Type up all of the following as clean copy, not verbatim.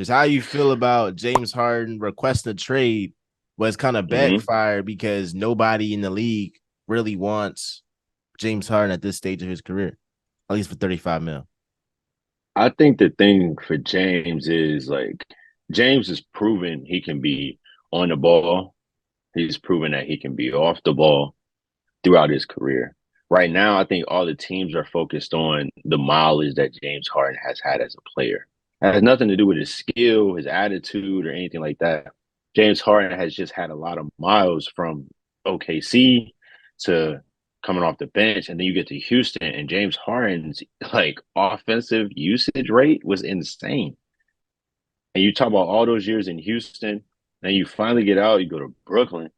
how you feel about James Harden requesting a trade was kind of Hmm. backfired because nobody in the league really wants James Harden at this stage of his career, at least for 35 mil. I think the thing for James is like James has proven he can be on the ball. He's proven that he can be off the ball throughout his career. Right now, I think all the teams are focused on the mileage that James Harden has had as a player. It has nothing to do with his skill, his attitude, or anything like that. James Harden has just had a lot of miles from OKC to coming off the bench, and then you get to Houston, and James Harden's like offensive usage rate was insane. And you talk about all those years in Houston, and you finally get out, you go to Brooklyn,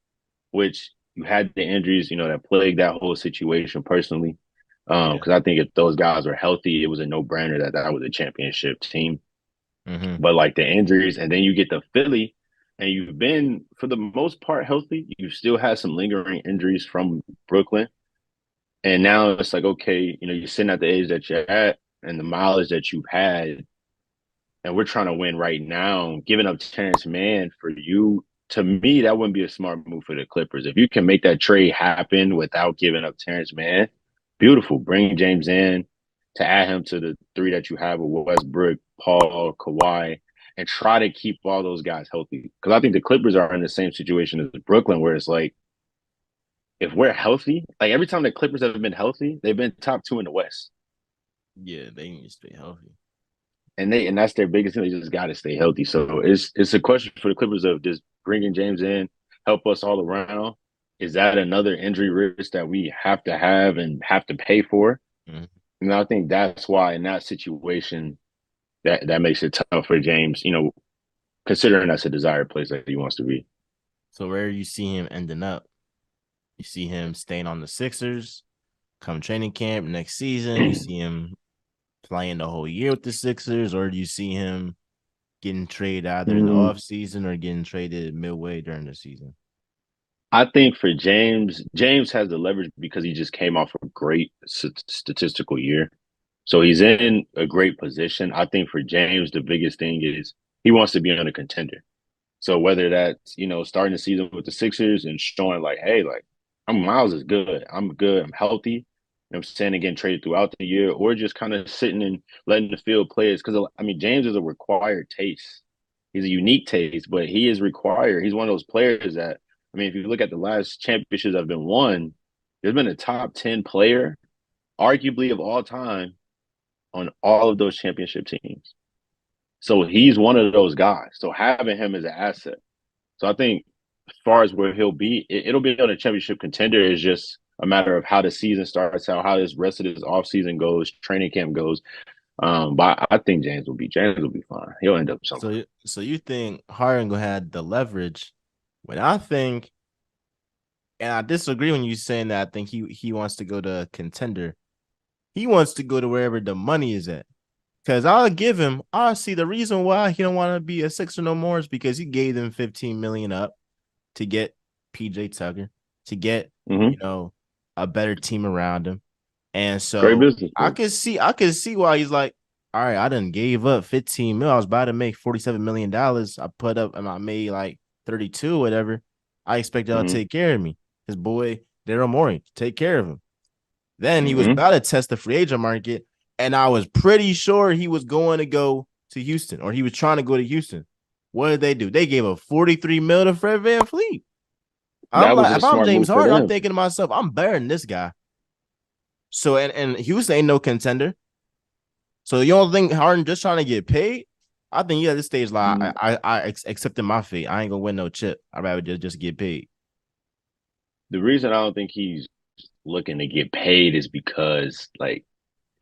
which you had the injuries, that plagued that whole situation personally. Yeah. Because I think if those guys were healthy, it was a no-brainer that that was a championship team. Mm-hmm. But like the injuries, and then you get to Philly, and you've been for the most part healthy. You've still had some lingering injuries from Brooklyn, and now it's like, okay, you're sitting at the age that you're at, and the mileage that you've had, and we're trying to win right now. Giving up Terrence Mann for you, to me, that wouldn't be a smart move for the Clippers. If you can make that trade happen without giving up Terrence Mann, beautiful. Bring James in to add him to the three that you have with Westbrook, Paul, Kawhi, and try to keep all those guys healthy. Because I think the Clippers are in the same situation as Brooklyn, where it's like, if we're healthy, like every time the Clippers have been healthy, they've been top two in the West. Yeah, they need to stay healthy. And that's their biggest thing. They just got to stay healthy. So it's a question for the Clippers of just bringing James in, help us all around. Is that another injury risk that we have and have to pay for? Mhm. And I think that's why in that situation that makes it tough for James. Considering that's a desired place that he wants to be. So where you see him ending up? You see him staying on the Sixers come training camp next season. You see him playing the whole year with the Sixers, or do you see him getting traded either in the Mm, off season or getting traded midway during the season? I think for James, James has the leverage because he just came off a great statistical year. So he's in a great position. I think for James, the biggest thing is he wants to be on a contender. So whether that's, starting the season with the Sixers and showing like, hey, like I'm Miles is good. I'm good. I'm healthy. I'm saying again, traded throughout the year, or just kind of sitting and letting the field play. Because I mean, James is a required taste. He's a unique taste, but he is required. He's one of those players that, I mean, if you look at the last championships that have been won, there's been a top 10 player, arguably of all time, on all of those championship teams. So he's one of those guys. So having him as an asset. So I think as far as where he'll be, it'll be on a championship contender. It's just a matter of how the season starts out, how this rest of this offseason goes, training camp goes. But I think James will be fine. He'll end up somewhere. So you think Harden gonna have the leverage? When I think, and I disagree when you saying that I think he wants to go to a contender. He wants to go to wherever the money is at. Because I'll see the reason why he don't want to be a Sixer no more is because he gave them 15 million up to get PJ Tucker, to get, Hmm. you know, a better team around him. And Great so business move. I could see why he's like, all right, I done gave up 15 mil. I was about to make $47 million. I put up and I made like 32, whatever. I expect y'all to Hmm. take care of me. His boy, Daryl Morey, take care of him. Then he was Hmm. about to test the free agent market, and I was pretty sure he was going to go to Houston, or he was trying to go to Houston. What did they do? They gave a 43 mil to Fred Van Fleet. I'm That was like, a if I'm smart James move for Harden, I'm them. thinking to myself, I'm better than this guy. So and Houston ain't no contender. So you don't think Harden just trying to get paid? I think yeah, at this stage, like Mm. accepted my fate. I ain't gonna win no chip. I'd rather just get paid. The reason I don't think he's looking to get paid is because like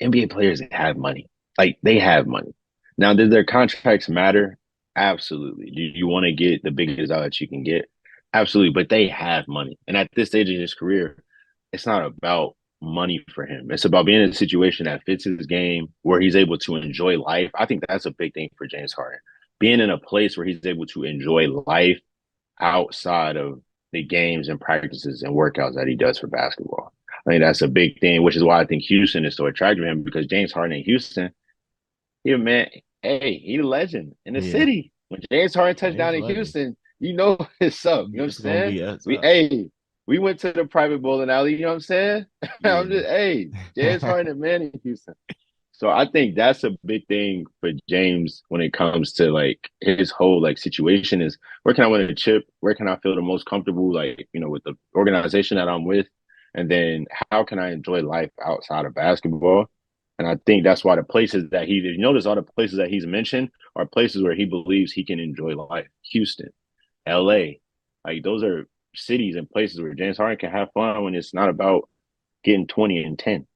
NBA players have money. Like they have money. Now, does their contracts matter? Absolutely. Do you want to get the biggest out that you can get? Absolutely. But they have money. And at this stage of his career, it's not about money for him. It's about being in a situation that fits his game, where he's able to enjoy life. I think that's a big thing for James Harden. Being in a place where he's able to enjoy life outside of the games and practices and workouts that he does for basketball. I think that's a big thing, which is why I think Houston is so attractive to him because James Harden in Houston, yeah, man, Hey, he a legend in the Yeah, city. When James Harden touched James down in Hardens. Houston, you know it's up. You know what I'm It's gonna saying? be us We up. hey, we went to the private bowling alley. You know what I'm saying? I'm Yeah. just hey, James Harden and man in Houston. So I think that's a big thing for James when it comes to like his whole like situation is where can I win a chip? Where can I feel the most comfortable, like, with the organization that I'm with? And then how can I enjoy life outside of basketball? And I think that's why the places that you notice all the places that he's mentioned are places where he believes he can enjoy life. Houston, LA, like those are cities and places where James Harden can have fun when it's not about getting 20 and 10.